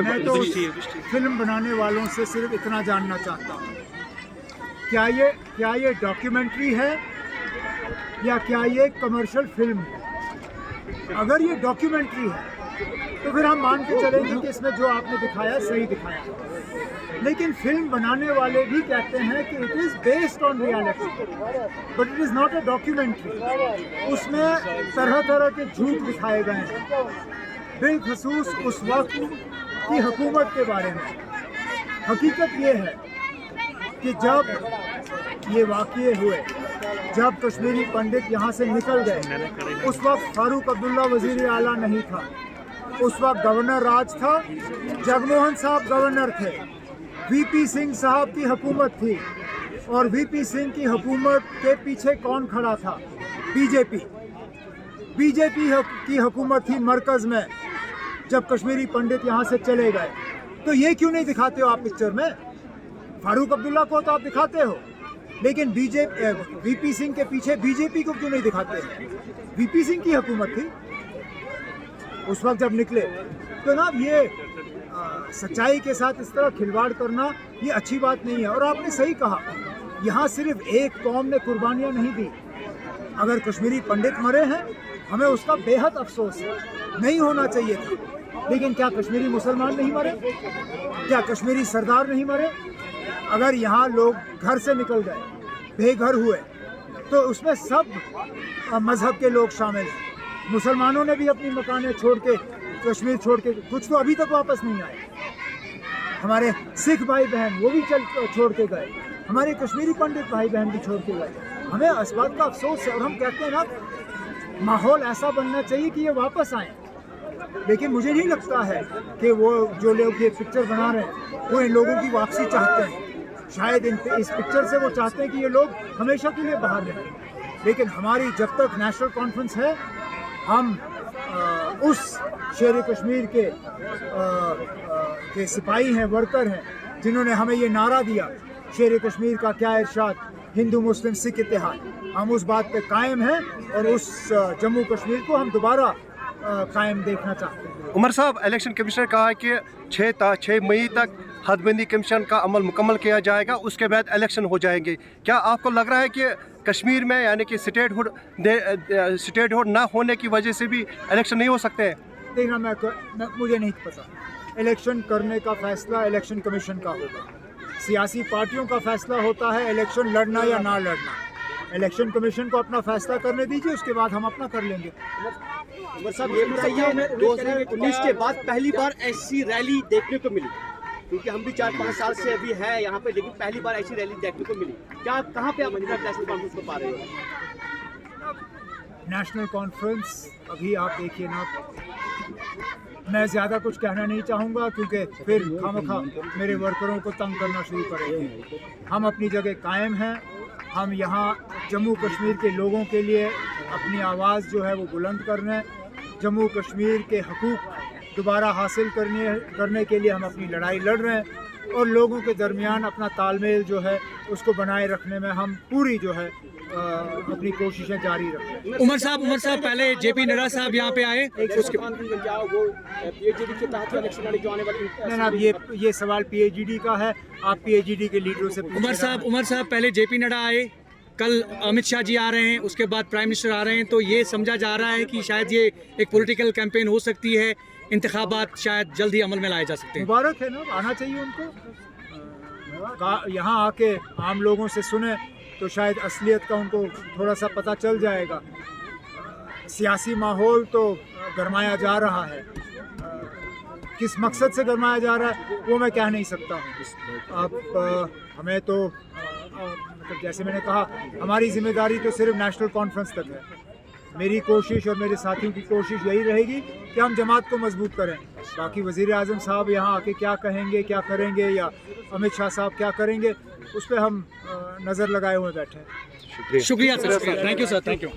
मैं तो फिल्म बनाने वालों से सिर्फ इतना जानना चाहता हूँ, क्या ये डॉक्यूमेंट्री है या क्या ये कमर्शियल फिल्म है। अगर ये डॉक्यूमेंट्री है तो फिर हम मान के चलेंगे कि इसमें जो आपने दिखाया सही दिखाया, लेकिन फिल्म बनाने वाले भी कहते हैं कि it is based on reality but it is not a documentary. उसमें तरह तरह के झूठ दिखाए गए हैं, बिलखसूस उस वक्त की हुकूमत के बारे में। हकीकत ये है कि जब ये वाक़ये हुए, जब कश्मीरी पंडित यहाँ से निकल गए, उस वक्त फारूक अब्दुल्ला वज़ीर आला नहीं था, उस वक्त गवर्नर राज था, जगमोहन साहब गवर्नर थे, वीपी सिंह साहब की हुकूमत थी। और वीपी सिंह की हुकूमत के पीछे कौन खड़ा था? बीजेपी की हुकूमत थी मरकज़ में। जब कश्मीरी पंडित यहाँ से चले गए तो ये क्यों नहीं दिखाते हो आप पिक्चर में? फारूक अब्दुल्ला को तो आप दिखाते हो, लेकिन वीपी सिंह के पीछे बीजेपी को क्यों नहीं दिखाते? वीपी सिंह की हुकूमत थी उस वक्त जब निकले। तो ना ये सच्चाई के साथ इस तरह खिलवाड़ करना ये अच्छी बात नहीं है। और आपने सही कहा, यहाँ सिर्फ एक कौम ने कुर्बानियाँ नहीं दी। अगर कश्मीरी पंडित मरे हैं हमें उसका बेहद अफसोस है, नहीं होना चाहिए था। लेकिन क्या कश्मीरी मुसलमान नहीं मरे? क्या कश्मीरी सरदार नहीं मरे? अगर यहाँ लोग घर से निकल गए, बेघर हुए, तो उसमें सब मज़हब के लोग शामिल हैं। मुसलमानों ने भी अपनी मकानें छोड़ के, कश्मीर छोड़ के, कुछ तो अभी तक वापस नहीं आए। हमारे सिख भाई बहन वो भी छोड़ के गए, हमारे कश्मीरी पंडित भाई बहन भी छोड़ के गए। हमें इस बात का अफसोस है और हम कहते हैं ना, माहौल ऐसा बनना चाहिए कि ये वापस आएँ। लेकिन मुझे नहीं लगता है कि वो जो लोग ये पिक्चर बना रहे हैं वो इन लोगों की वापसी चाहते हैं। शायद इस पिक्चर से वो चाहते हैं कि ये लोग हमेशा के लिए बाहर रहें। लेकिन हमारी जब तक नेशनल कॉन्फ्रेंस है, हम उस शेर कश्मीर के सिपाही हैं, वर्कर हैं, जिन्होंने हमें ये नारा दिया, शेर कश्मीर का क्या इरशाद, हिंदू मुस्लिम सिख इत्तेहाद। हम उस बात पे कायम हैं और उस जम्मू कश्मीर को हम दोबारा कायम देखना चाहते हैं। उमर साहब, इलेक्शन कमिश्नर कहा है कि 6 मई तक हदबंदी कमीशन का अमल मुकम्मल किया जाएगा, उसके बाद इलेक्शन हो जाएंगे। क्या आपको लग रहा है कि कश्मीर में यानी कि स्टेटहुड ना होने की वजह से भी इलेक्शन नहीं हो सकते हैं? देखना, मुझे नहीं पता। इलेक्शन करने का फैसला इलेक्शन कमीशन का होगा। सियासी पार्टियों का फैसला होता है इलेक्शन लड़ना या ना लड़ना। इलेक्शन कमीशन को अपना फैसला करने दीजिए, उसके बाद हम अपना कर लेंगे। उमर साहब, ये बताइए, 2019 के बाद पहली बार ऐसी रैली देखने को मिली, क्योंकि हम भी 4-5 साल से अभी है यहाँ पे, लेकिन पहली बार ऐसी रैली देखने को मिली। क्या कहाँ पे आप नेशनल कॉन्फ्रेंस को पा रहे हो? नेशनल कॉन्फ्रेंस अभी आप देखिए ना, मैं ज़्यादा कुछ कहना नहीं चाहूँगा क्योंकि फिर खामखा मेरे वर्करों को तंग करना शुरू करेंगे। हम अपनी जगह कायम हैं। हम यहाँ जम्मू कश्मीर के लोगों के लिए अपनी आवाज़ जो है वो बुलंद कर रहे हैं। जम्मू कश्मीर के हकूक़ दोबारा हासिल करने के लिए हम अपनी लड़ाई लड़ रहे हैं और लोगों के दरमियान अपना तालमेल जो है उसको बनाए रखने में हम पूरी जो है अपनी कोशिशें जारी रखें। उमर साहब, पहले जेपी नड्डा साहब यहाँ पे आए, अब ये सवाल पीएचडी का है, आप पीएचडी के लीडरों से उमर साहब पहले जेपी नड्डा आए, कल अमित शाह जी आ रहे हैं, उसके बाद प्राइम मिनिस्टर आ रहे हैं, तो ये समझा जा रहा है कि शायद ये एक पॉलिटिकल कैंपेन हो सकती है, इंतखाबात शायद जल्द ही अमल में लाए जा सकते हैं। मुबारक है ना, आना चाहिए उनको। यहाँ आके आम लोगों से सुने तो शायद असलियत का उनको थोड़ा सा पता चल जाएगा। सियासी माहौल तो गरमाया जा रहा है, किस मकसद से गरमाया जा रहा है वो मैं कह नहीं सकता हूँ। अब हमें तो मतलब जैसे मैंने कहा, हमारी जिम्मेदारी तो सिर्फ नेशनल कॉन्फ्रेंस तक है। मेरी कोशिश और मेरे साथियों की कोशिश यही रहेगी कि हम जमात को मजबूत करें। बाकी वज़ीर आज़म साहब यहाँ आके क्या कहेंगे, क्या करेंगे, या अमित शाह साहब क्या करेंगे, उस पर हम नज़र लगाए हुए बैठे हैं। शुक्रिया sir, thank you sir, thank you.